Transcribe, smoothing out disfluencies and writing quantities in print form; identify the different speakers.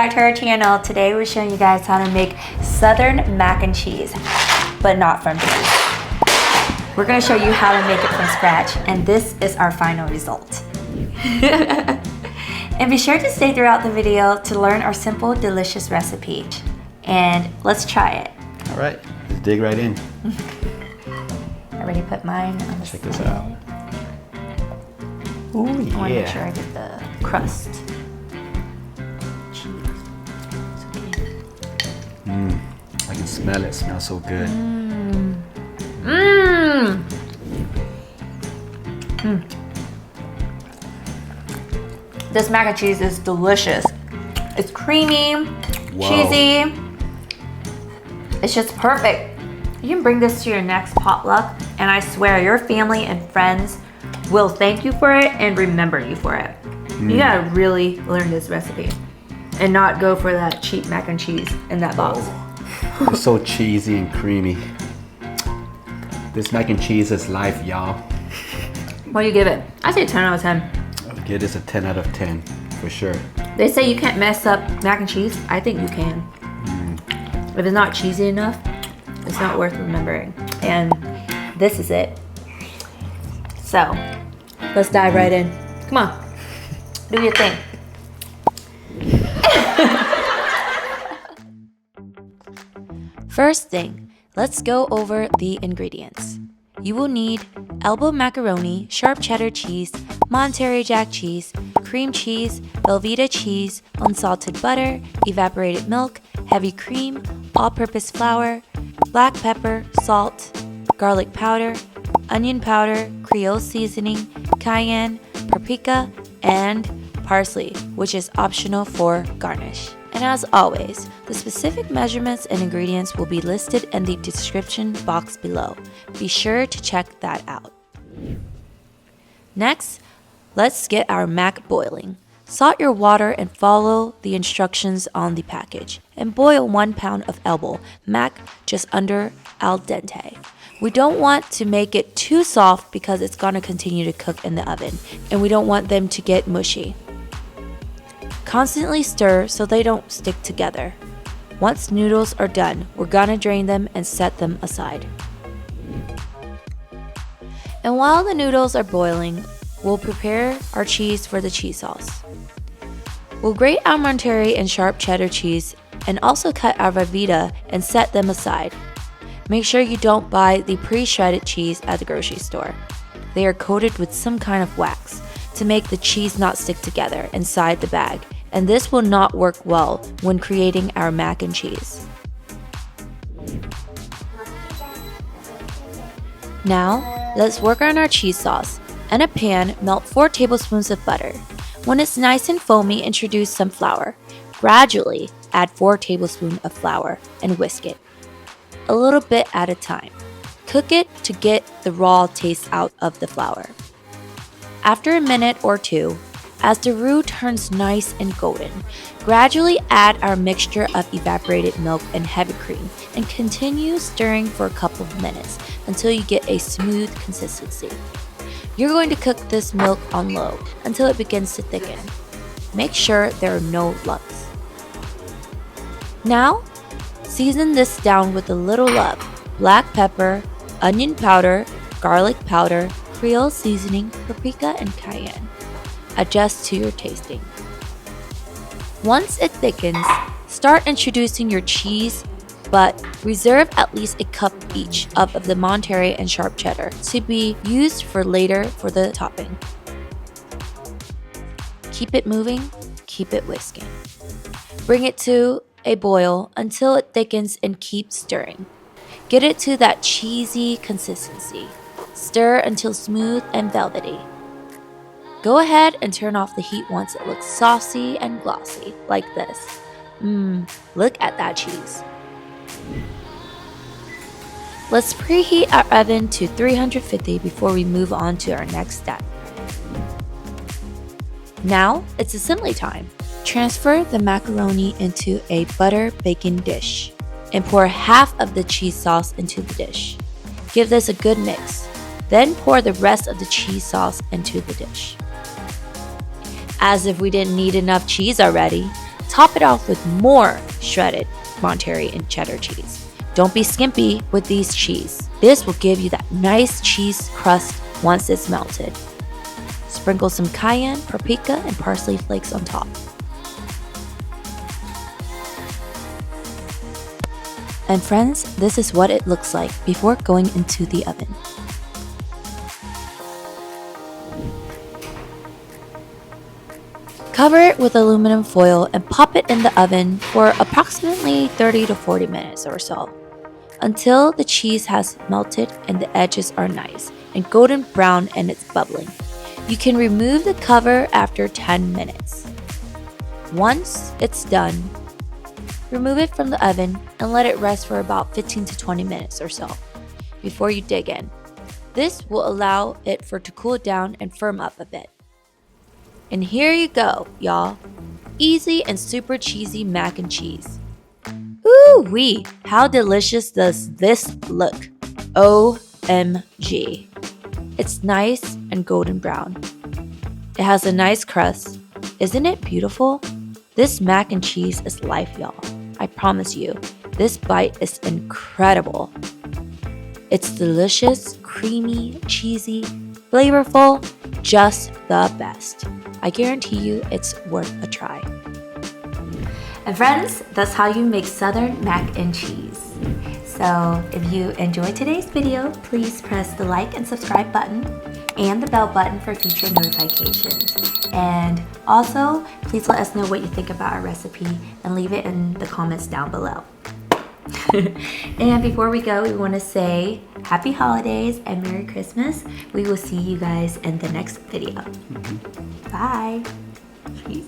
Speaker 1: back to our channel. Today we're showing you guys how to make Southern mac and cheese, but not from cheese. We're gonna show you how to make it from scratch, and this is our final result. And be sure to stay throughout the video to learn our simple, delicious recipe. And let's try it.
Speaker 2: All right, let's dig right in.
Speaker 1: I already put mine on the
Speaker 2: Check this out.
Speaker 1: I
Speaker 2: Ooh,
Speaker 1: want to make
Speaker 2: yeah.
Speaker 1: sure I get the crust.
Speaker 2: I can smell it. It smells so good.
Speaker 1: This mac and cheese is delicious. It's creamy,
Speaker 2: Wow.
Speaker 1: cheesy. It's just perfect. You can bring this to your next potluck, and I swear your family and friends will thank you for it and remember you for it. You gotta really learn this recipe and not go for that cheap mac and cheese in that box.
Speaker 2: It's so cheesy and creamy. This mac and cheese is life, y'all.
Speaker 1: What do you give it? I say 10 out of 10.
Speaker 2: I'll give this a 10 out of 10 for sure.
Speaker 1: They say you can't mess up mac and cheese. I think you can. If it's not cheesy enough, it's not worth remembering. And this is it. So, let's dive right in. Come on, do your thing. First thing, let's go over the ingredients. You will need elbow macaroni, sharp cheddar cheese, Monterey Jack cheese, cream cheese, Velveeta cheese, unsalted butter, evaporated milk, heavy cream, all-purpose flour, black pepper, salt, garlic powder, onion powder, Creole seasoning, cayenne, paprika, and parsley, which is optional for garnish. And as always, the specific measurements and ingredients will be listed in the description box below. Be sure to check that out. Next, let's get our mac boiling. Salt your water and follow the instructions on the package. And boil 1 pound of elbow mac just under al dente. We don't want to make it too soft because it's gonna continue to cook in the oven, and we don't want them to get mushy. Constantly stir so they don't stick together. Once noodles are done, we're gonna drain them and set them aside. And while the noodles are boiling, we'll prepare our cheese for the cheese sauce. We'll grate our Monterey and sharp cheddar cheese and also cut our Velveeta and set them aside. Make sure you don't buy the pre-shredded cheese at the grocery store. They are coated with some kind of wax to make the cheese not stick together inside the bag, and this will not work well when creating our mac and cheese. Now, let's work on our cheese sauce. In a pan, melt 4 tablespoons of butter. When it's nice and foamy, introduce some flour. Gradually, add 4 tablespoons of flour and whisk it, a little bit at a time. Cook it to get the raw taste out of the flour. After a minute or two, as the roux turns nice and golden, gradually add our mixture of evaporated milk and heavy cream and continue stirring for a couple of minutes until you get a smooth consistency. You're going to cook this milk on low until it begins to thicken. Make sure there are no lumps. Now, season this down with a little love: black pepper, onion powder, garlic powder, Creole seasoning, paprika, and cayenne. Adjust to your tasting. Once it thickens, start introducing your cheese, but reserve at least a cup each of the Monterey and sharp cheddar to be used for later for the topping. Keep it moving, keep it whisking. Bring it to a boil until it thickens and keep stirring. Get it to that cheesy consistency. Stir until smooth and velvety. Go ahead and turn off the heat once it looks saucy and glossy, like this. Look at that cheese. Let's preheat our oven to 350 before we move on to our next step. Now, it's assembly time. Transfer the macaroni into a butter bacon dish and pour half of the cheese sauce into the dish. Give this a good mix. Then pour the rest of the cheese sauce into the dish. As if we didn't need enough cheese already, Top it off with more shredded Monterey and cheddar cheese. Don't be skimpy with these cheese. This will give you that nice cheese crust once it's melted. Sprinkle some cayenne, paprika, and parsley flakes on top. And friends, this is what it looks like before going into the oven. Cover it with aluminum foil and pop it in the oven for approximately 30 to 40 minutes or so, until the cheese has melted and the edges are nice and golden brown and it's bubbling. You can remove the cover after 10 minutes. Once it's done, remove it from the oven and let it rest for about 15 to 20 minutes or so before you dig in. This will allow it to cool down and firm up a bit. And here you go, y'all. Easy and super cheesy mac and cheese. Ooh-wee, how delicious does this look? OMG. It's nice and golden brown. It has a nice crust. Isn't it beautiful? This mac and cheese is life, y'all. I promise you, this bite is incredible. It's delicious, creamy, cheesy, flavorful, just the best. I guarantee you it's worth a try. And friends, that's how you make Southern mac and cheese. So if you enjoyed today's video, please press the like and subscribe button and the bell button for future notifications. And also, please let us know what you think about our recipe and leave it in the comments down below. And before we go, we want to say happy holidays and Merry Christmas. We will see you guys in the next video. Bye. Peace.